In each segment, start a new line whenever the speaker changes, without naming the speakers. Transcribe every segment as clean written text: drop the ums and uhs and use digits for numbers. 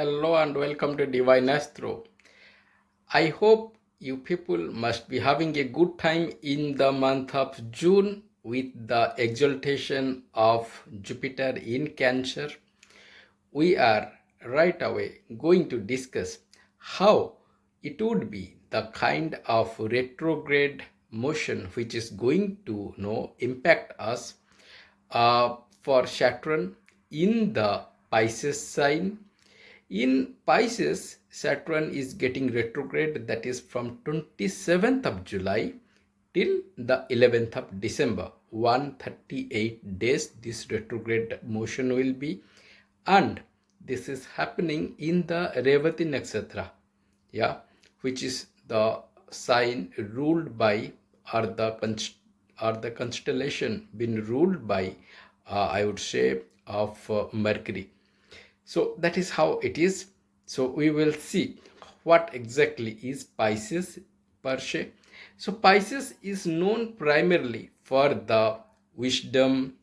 Hello and welcome to Divine Astro. I hope you people must be having a good time in the month of June with the exaltation of Jupiter in Cancer. We are right away going to discuss how it would be the kind of retrograde motion which is going to impact us for Saturn in the Pisces sign. In Pisces, Saturn is getting retrograde, that is from 27th of July till the 11th of December. 138 days this retrograde motion will be, and this is happening in the Revati Nakshatra, which is the sign ruled by, or the constellation been ruled by, I would say, of Mercury. So that is how it is. So we will see what exactly is Pisces per se. So Pisces is known primarily for the wisdom,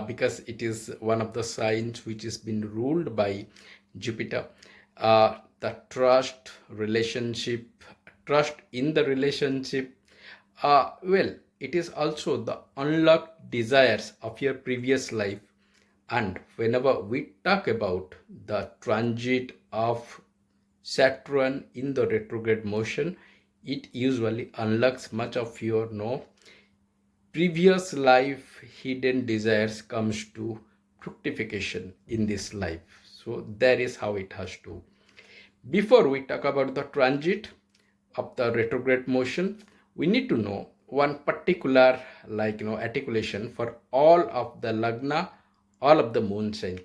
because it is one of the signs which has been ruled by Jupiter. The trust in the relationship. Well, it is also the unlocked desires of your previous life. And whenever we talk about the transit of Saturn in the retrograde motion, it usually unlocks much of your previous life hidden desires comes to fructification in this life. So that is how it has to. Before we talk about the transit of the retrograde motion, we need to know one particular articulation for all of the lagna, all of the moon sign.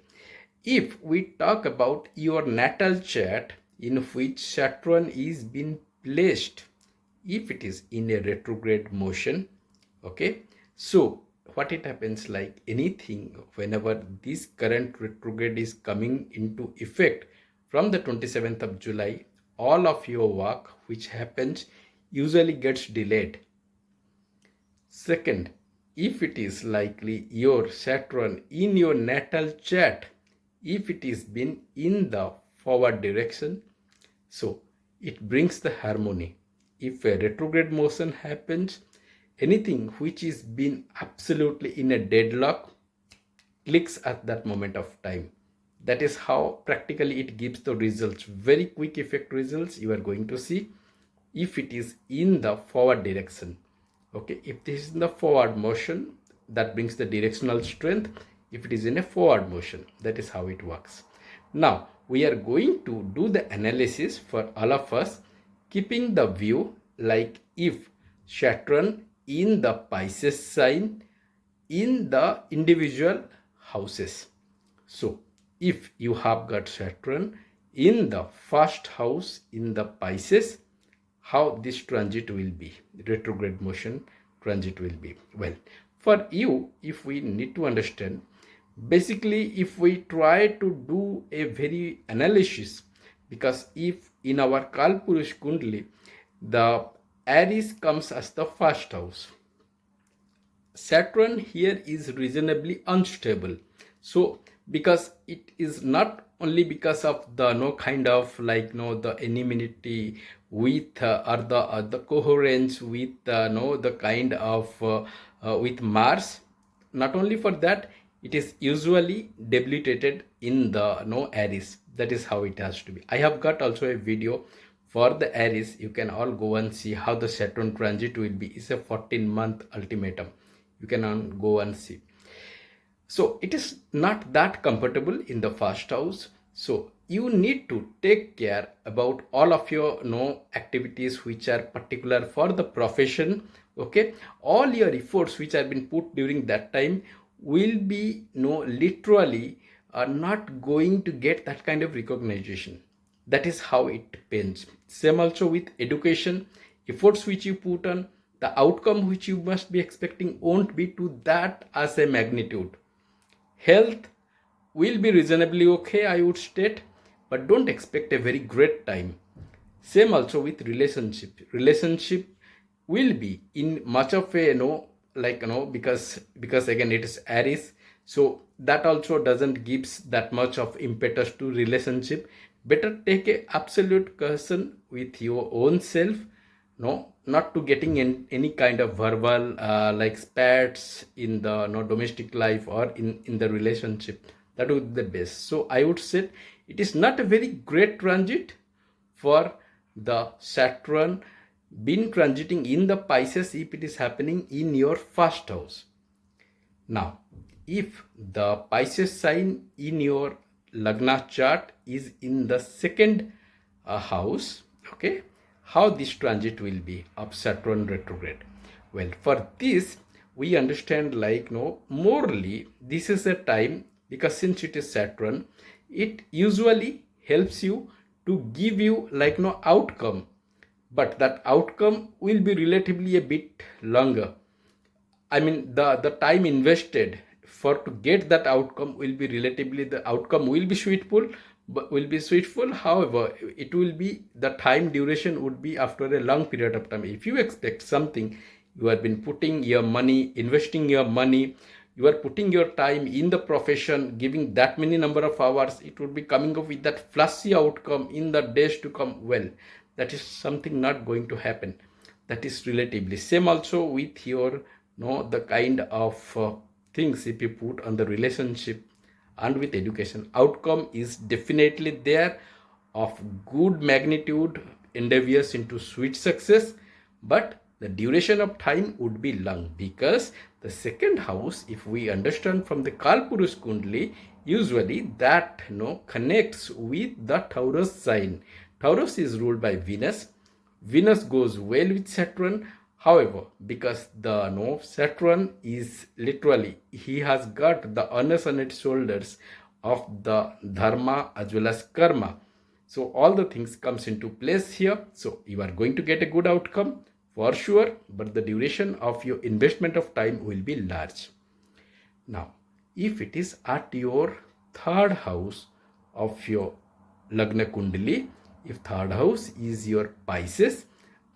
If we talk about your natal chart in which Saturn is being placed, if it is in a retrograde motion, okay, so what it happens, like anything, whenever this current retrograde is coming into effect from the 27th of July, all of your work which happens usually gets delayed. Second, if it is likely your Saturn in your natal chart, if it is been in the forward direction, so it brings the harmony. If a retrograde motion happens, anything which is been absolutely in a deadlock clicks at that moment of time. That is how practically it gives the results, very quick effect results you are going to see if it is in the forward direction. Okay, if this is in the forward motion, that brings the directional strength. If it is in a forward motion, that is how it works. Now we are going to do the analysis for all of us, keeping the view like if Saturn in the Pisces sign in the individual houses. So if you have got Saturn in the first house in the Pisces, how this transit will be, retrograde motion transit will be. Well, for you, if we need to understand, basically if we try to do a very analysis, because if in our Kalpurush Kundli, the Aries comes as the first house, Saturn here is reasonably unstable. So because it is not only because of the the enmity with or the coherence with the kind of with Mars. Not only for that, it is usually debilitated in the Aries. That is how it has to be. I have got also a video for the Aries. You can all go and see how the Saturn transit will be. It's a 14-month ultimatum. You can go and see. So it is not that comfortable in the first house. So you need to take care about all of your activities which are particular for the profession. Okay, all your efforts which have been put during that time will be literally not going to get that kind of recognition. That is how it depends. Same also with education. Efforts which you put on, the outcome which you must be expecting won't be to that as a magnitude. Health will be reasonably okay, I would state, but don't expect a very great time. Same also with relationship. Relationship will be in much of a because again it is Aries, so that also doesn't gives that much of impetus to relationship. better take a absolute caution with your own self, no, not to getting in any kind of verbal like spats in the domestic life or in the relationship. That would be the best. So I would say it is not a very great transit for the Saturn been transiting in the Pisces if it is happening in your first house. Now, if the Pisces sign in your Lagna chart is in the second house, okay, how this transit will be of Saturn retrograde? Well, for this, we understand like, morally, this is a time, because since it is Saturn, it usually helps you to give you like outcome, but that outcome will be relatively a bit longer. I mean, the time invested for to get that outcome will be relatively, the outcome will be sweetful, but will be sweetful. However, it will be, the time duration would be after a long period of time. If you expect something, you have been putting your money, investing your money, you are putting your time in the profession, giving that many number of hours, it would be coming up with that flashy outcome in the days to come. Well, that is something not going to happen. That is relatively same also with your the kind of things if you put on the relationship and with education. Outcome is definitely there of good magnitude, endeavors into sweet success, but the duration of time would be long, because the second house, if we understand from the Kalpurus Kundli, usually that connects with the Taurus sign. Taurus is ruled by Venus. Venus goes well with Saturn. However, because the Saturn is literally, he has got the onus on its shoulders of the dharma as well as karma. So all the things comes into place here. So you are going to get a good outcome for sure, but the duration of your investment of time will be large. Now, if it is at your third house of your Lagna Kundali, if third house is your Pisces,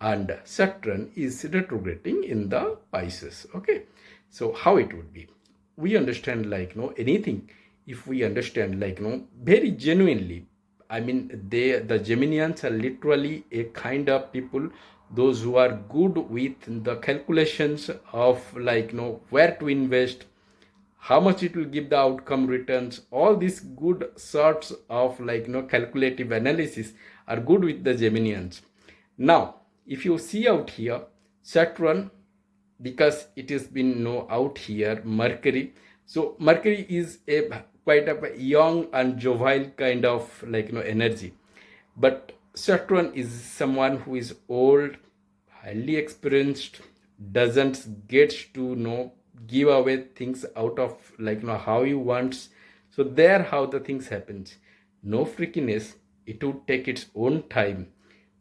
and Saturn is retrograding in the Pisces, okay, so how it would be? We understand like anything, if we understand like very genuinely, I mean the Geminians are literally a kind of people, those who are good with the calculations of like where to invest, how much it will give the outcome returns, all these good sorts of like calculative analysis are good with the Geminians. Now, if you see out here, Saturn, because it has been out here, Mercury. So Mercury is a quite a young and jovial kind of like energy. But Saturn is someone who is old, highly experienced, doesn't get to give away things out of like how he wants. So there how the things happens. No freakiness, it would take its own time,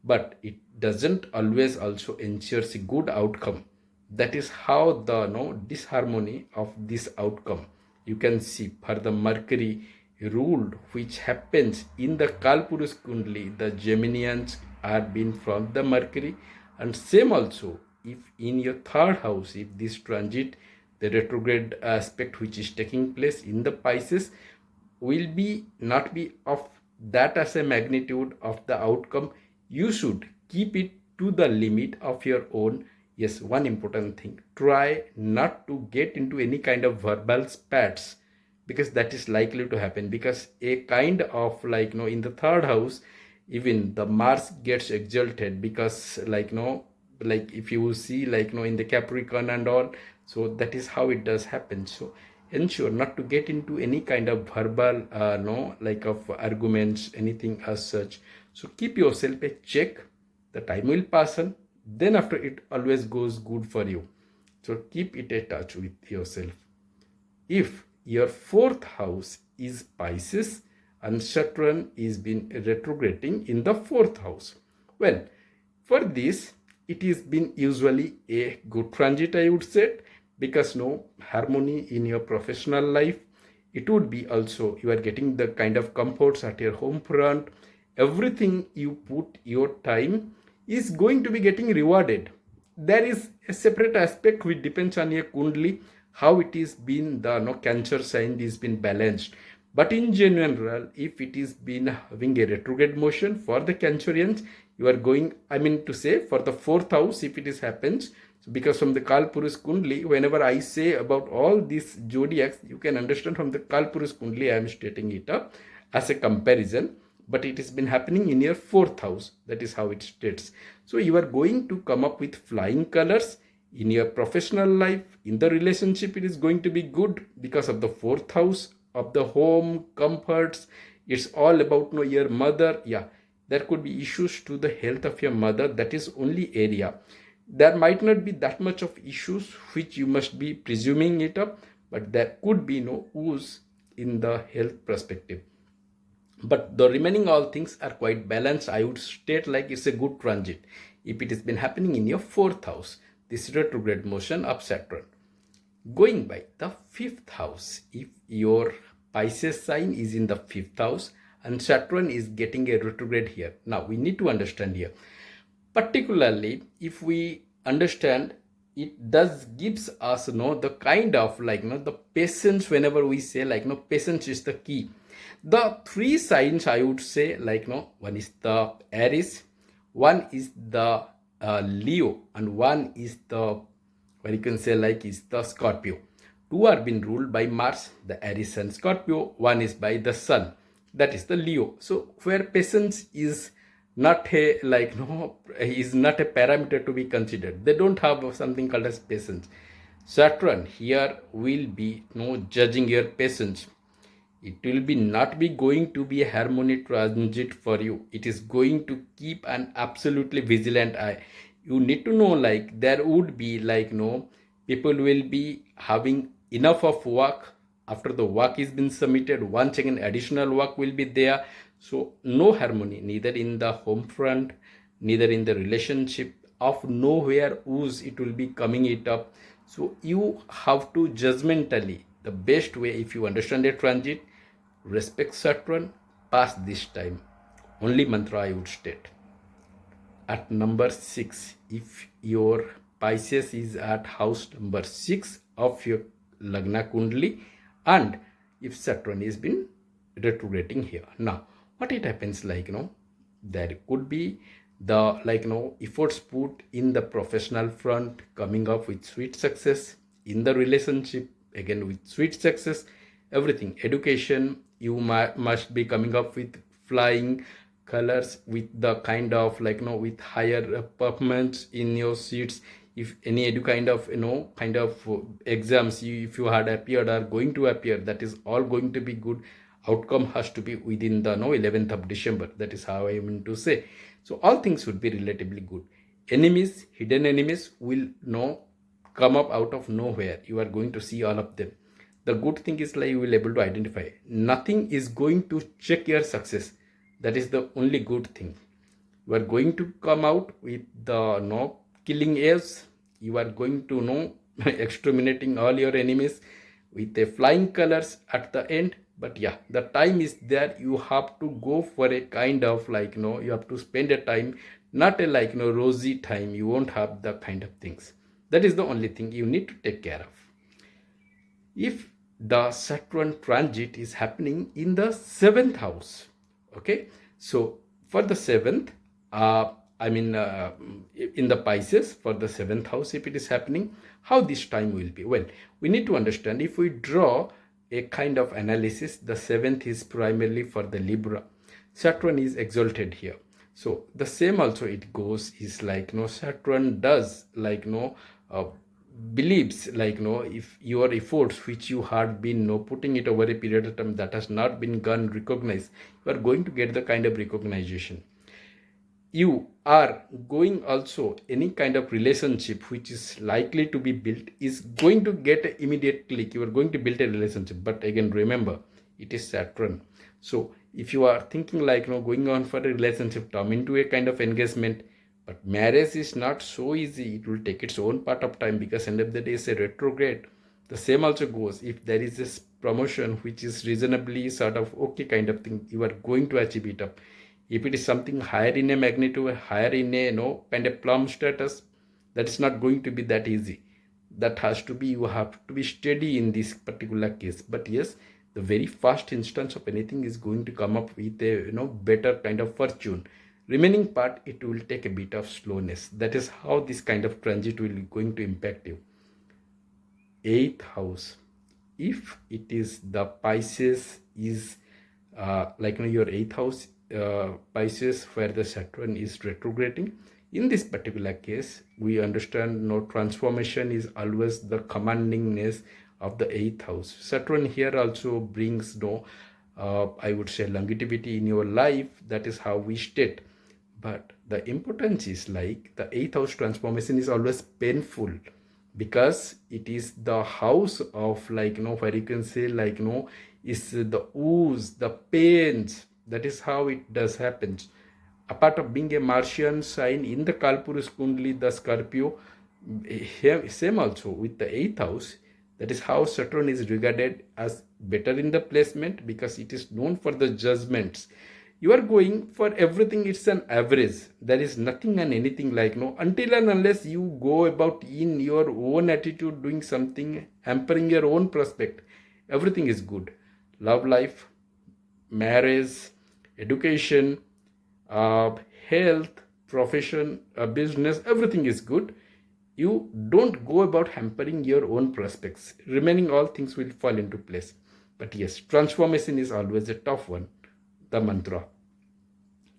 but it doesn't always also ensures a good outcome. That is how the disharmony of this outcome you can see for the Mercury ruled, which happens in the Kalpurus Kundli. The Geminians are been from the Mercury, and same also if in your third house, if this transit, the retrograde aspect which is taking place in the Pisces will be not be of that as a magnitude of the outcome. You should keep it to the limit of your own. Yes, one important thing, try not to get into any kind of verbal spats, because that is likely to happen, because a kind of like in the third house, even the Mars gets exalted, because like like if you see like in the Capricorn and all, so that is how it does happen. So ensure not to get into any kind of verbal like of arguments, anything as such. So keep yourself a check. The time will pass on, then after it always goes good for you. So keep it a touch with yourself. If your fourth house is Pisces and Saturn is been retrograding in the fourth house, well, for this it is been usually a good transit, I would say, because no harmony in your professional life. It would be also you are getting the kind of comforts at your home front. Everything you put your time is going to be getting rewarded. There is a separate aspect which depends on your kundli, how it is been the Cancer sign is been balanced. But in general, if it is been having a retrograde motion for the Cancerians, you are going, I mean to say, for the 4th house, if it is happens, so because from the Kalpurus Kundli, whenever I say about all these zodiacs, you can understand from the Kalpurus Kundli, I am stating it up as a comparison, but it has been happening in your 4th house. That is how it states. So you are going to come up with flying colors in your professional life. In the relationship, it is going to be good because of the 4th house of the home comforts. It's all about your mother. Yeah, there could be issues to the health of your mother. That is only area. There might not be that much of issues which you must be presuming it up, but there could be no ooze in the health perspective. But the remaining all things are quite balanced. I would state like it's a good transit if it has been happening in your 4th house, this retrograde motion of Saturn. Going by the 5th house, if your Pisces sign is in the 5th house and Saturn is getting a retrograde here. Now we need to understand here, particularly if we understand, it does gives us the kind of the patience. Whenever we say patience is the key. The 3 signs I would say one is the Aries, one is the Leo, and one is the you can say is the Scorpio. 2 are being ruled by Mars, the Aries and Scorpio. 1 is by the Sun, that is the Leo. So where patience is not a is not a parameter to be considered. They don't have something called as patience. Saturn here will be judging your patience. It will be not be going to be a harmonic transit for you. It is going to keep an absolutely vigilant eye. You need to know there would be people will be having enough of work. After the work is been submitted, once again additional work will be there. So no harmony, neither in the home front, neither in the relationship. Of nowhere ooze it will be coming it up. So you have to judgmentally, the best way, if you understand a transit, respect Saturn, pass this time. Only mantra I would state. At number 6, if your Pisces is at house number 6 of your Lagna Kundli, and if Saturn is been retrograding here. Now, what it happens there could be the efforts put in the professional front coming up with sweet success, in the relationship again with sweet success, everything, education, you must be coming up with flying colors, with the kind of with higher performance in your seats. If any kind of exams if you had appeared are going to appear, that is all going to be good. Outcome has to be within the 11th of December. That is how I mean to say. So all things would be relatively good. Enemies, hidden enemies will come up out of nowhere. You are going to see all of them. The good thing is you will able to identify. Nothing is going to check your success. That is the only good thing. You are going to come out with the killing airs. You are going to exterminating all your enemies with a flying colors at the end. But yeah, the time is there. You have to go for a kind of you have to spend a time, not a rosy time. You won't have the kind of things. That is the only thing you need to take care of. If the Saturn transit is happening in the 7th house, okay, so for the 7th, in the Pisces, for the 7th house, if it is happening, how this time will be? Well, we need to understand, if we draw a kind of analysis, the 7th is primarily for the Libra. Saturn is exalted here. So the same also it goes is Saturn does believes if your efforts which you had been putting it over a period of time that has not been gone recognized, you are going to get the kind of recognition. You are going also any kind of relationship which is likely to be built is going to get an immediate click. You are going to build a relationship, but again remember it is Saturn. So if you are thinking going on for a relationship, come into a kind of engagement, but marriage is not so easy. It will take its own part of time because end of the day is a retrograde. The same also goes if there is this promotion which is reasonably sort of okay kind of thing, you are going to achieve it up. If it is something higher in a magnitude, higher in a kind of plum status, that is not going to be that easy. That has to be, you have to be steady in this particular case. But yes, the very first instance of anything is going to come up with a better kind of fortune. Remaining part, it will take a bit of slowness. That is how this kind of transit will be going to impact you. 8th house, if it is the Pisces is your 8th house, Pisces, where the Saturn is retrograding. In this particular case, we understand transformation is always the commandingness of the 8th house. Saturn here also brings I would say longevity in your life. That is how we state. But the importance is like the 8th house transformation is always painful, because it is the house of where you can say is the ooze, the pains. That is how it does happen. Apart of being a Martian sign in the Kalpurus Kundli, the Scorpio, same also with the 8th house. That is how Saturn is regarded as better in the placement, because it is known for the judgments. You are going for everything, it's an average. There is nothing and anything until and unless you go about in your own attitude, doing something, hampering your own prospect, everything is good. Love life, marriage, education, health, profession, business, everything is good. You don't go about hampering your own prospects. Remaining all things will fall into place. But yes, transformation is always a tough one. The mantra.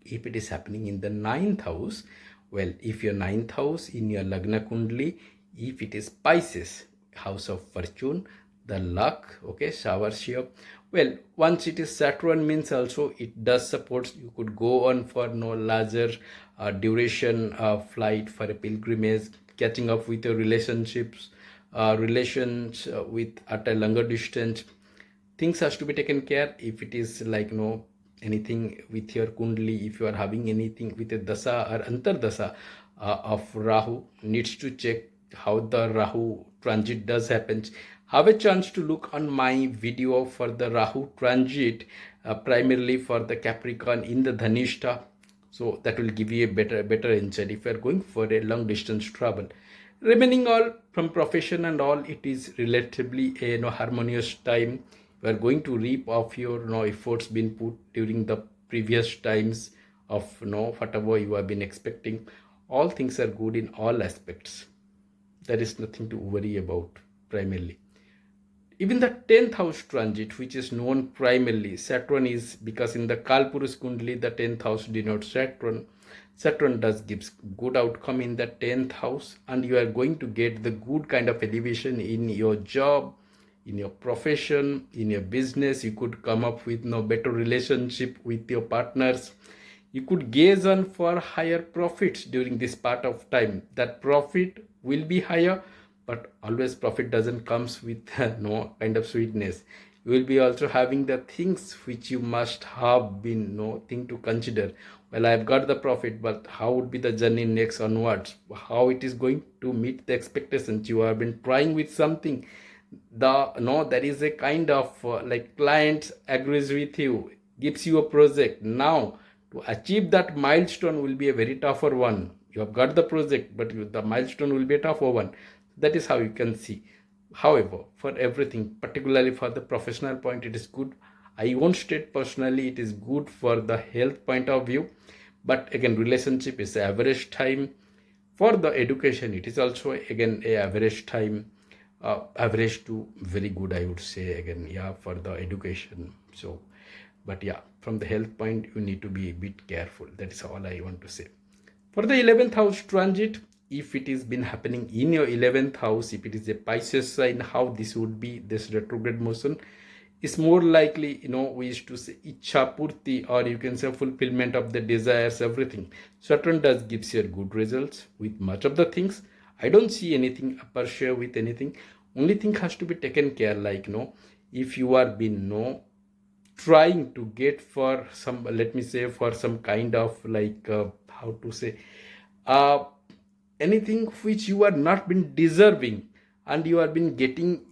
If it is happening in the 9th house, well, if your 9th house in your Lagna Kundli, if it is Pisces, house of fortune, the luck, okay, showership. Well, once it is Saturn means also it does support. You could go on for larger duration flight for a pilgrimage, catching up with your relationships, relations with at a longer distance. Things has to be taken care. If it is anything with your kundli, if you are having anything with a dasa or antardasa of Rahu, needs to check how the Rahu transit does happen. Have a chance to look on my video for the Rahu transit, primarily for the Capricorn in the Dhanishta. So that will give you a better insight if you are going for a long distance travel. Remaining all from profession and all, it is relatively a harmonious time. You are going to reap of your efforts been put during the previous times of whatever you have been expecting. All things are good in all aspects. There is nothing to worry about primarily. Even the 10th house transit, which is known primarily, Saturn is, because in the Kalpurus Kundli, the 10th house denotes Saturn. Saturn does gives good outcome in the 10th house, and you are going to get the good kind of elevation in your job, in your profession, in your business. You could come up with better relationship with your partners. You could gaze on for higher profits during this part of time. That profit will be higher, but always profit doesn't comes with no kind of sweetness. You will be also having the things which you must have been thing to consider. Well, I've got the profit, but how would be the journey next onwards? How it is going to meet the expectations? You have been trying with something. There is a kind of client agrees with you, gives you a project. Now to achieve that milestone will be a very tougher one. You have got the project, but the milestone will be a tougher one. That is how you can see. However, for everything, particularly for the professional point, it is good. I won't state personally it is good for the health point of view, but again, relationship is average time. For the education, it is also again a average time, average to very good, I would say, again, yeah, for the education. So, but yeah, from the health point, you need to be a bit careful. That is all I want to say. For the 11th house transit, if it is been happening in your 11th house, if it is a Pisces sign, how this would be, this retrograde motion is more likely, we used to say ichha purti, or you can say fulfillment of the desires, everything. Saturn does gives you good results with much of the things. I don't see anything aperture with anything. Only thing has to be taken care, if you are been trying to get for some, let me say, for some kind of how to say, anything which you are not been deserving, and you are been getting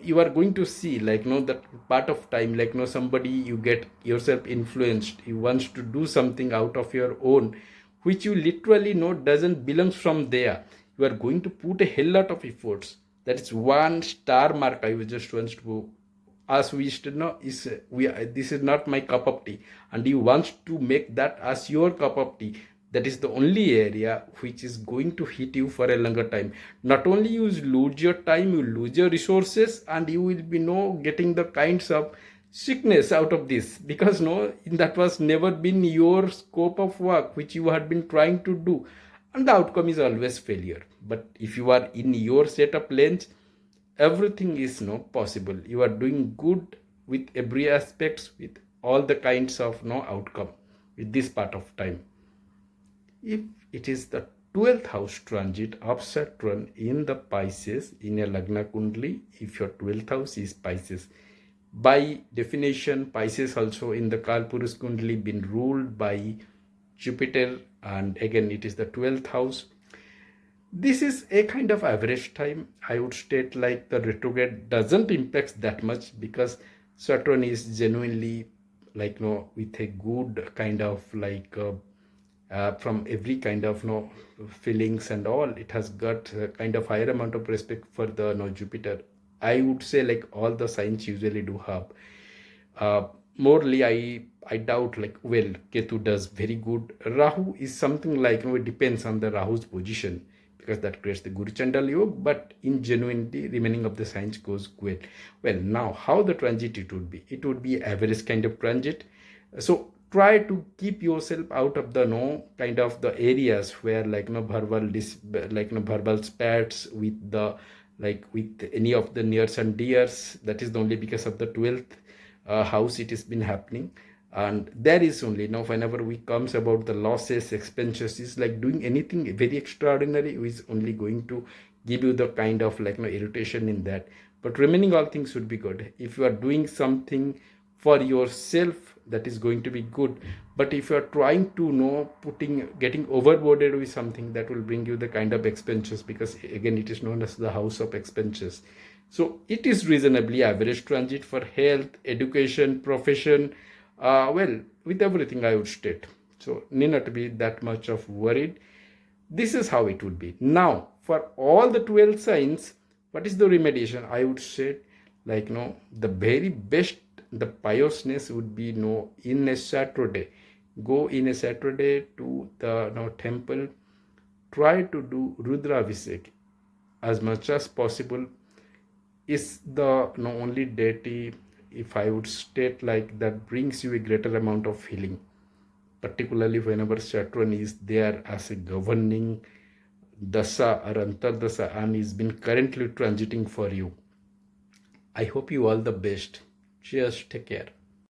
you are going to see that part of time somebody, you get yourself influenced, you wants to do something out of your own, which you literally doesn't belongs from there. You are going to put a hell lot of efforts. That is one star mark I just want to as we used to know, is this is not my cup of tea, and you want to make that as your cup of tea, that is the only area which is going to hit you for a longer time. Not only you lose your time, you lose your resources, and you will be getting the kinds of sickness out of this, because that was never been your scope of work which you had been trying to do, and the outcome is always failure. But if you are in your setup lens, everything is possible. You are doing good with every aspects, with all the kinds of outcome with this part of time. If it is the 12th house transit of Saturn in the Pisces in a Lagna Kundli, if your 12th house is Pisces, by definition, Pisces also in the Kalpurus Kundli been ruled by Jupiter, and again it is the 12th house. This is a kind of average time. I would state like the retrograde doesn't impact that much, because Saturn is genuinely like with a good kind of like from every kind of feelings and all. It has got a kind of higher amount of respect for the Jupiter. I would say like all the signs usually do have. Morely, I doubt like, well, Ketu does very good. Rahu is something like it depends on the Rahu's position, because that creates the Guru Chandal Yoga, but in genuinity, remaining of the signs goes well. Well, now how the transit it would be? It would be average kind of transit. So try to keep yourself out of the kind of the areas where like verbal spats with the with any of the nears and dears. That is only because of the 12th house it has been happening. And there is only whenever we comes about the losses, expenses, is like doing anything very extraordinary is only going to give you the kind of like irritation in that. But remaining all things would be good. If you are doing something for yourself, that is going to be good. But if you are trying to getting overboarded with something, that will bring you the kind of expenses, because again it is known as the house of expenses. So it is reasonably average transit for health, education, profession, well, with everything I would state. So need not to be that much of worried. This is how it would be. Now for all the 12 signs, what is the remediation? I would say like the very best, the piousness would be in a Saturday. Go in a Saturday to the temple. Try to do Rudra Abhishek as much as possible. Is the only deity, if I would state like that, brings you a greater amount of healing, particularly whenever Saturn is there as a governing dasa or antardasa and is been currently transiting for you. I hope you all the best. Cheers, take care.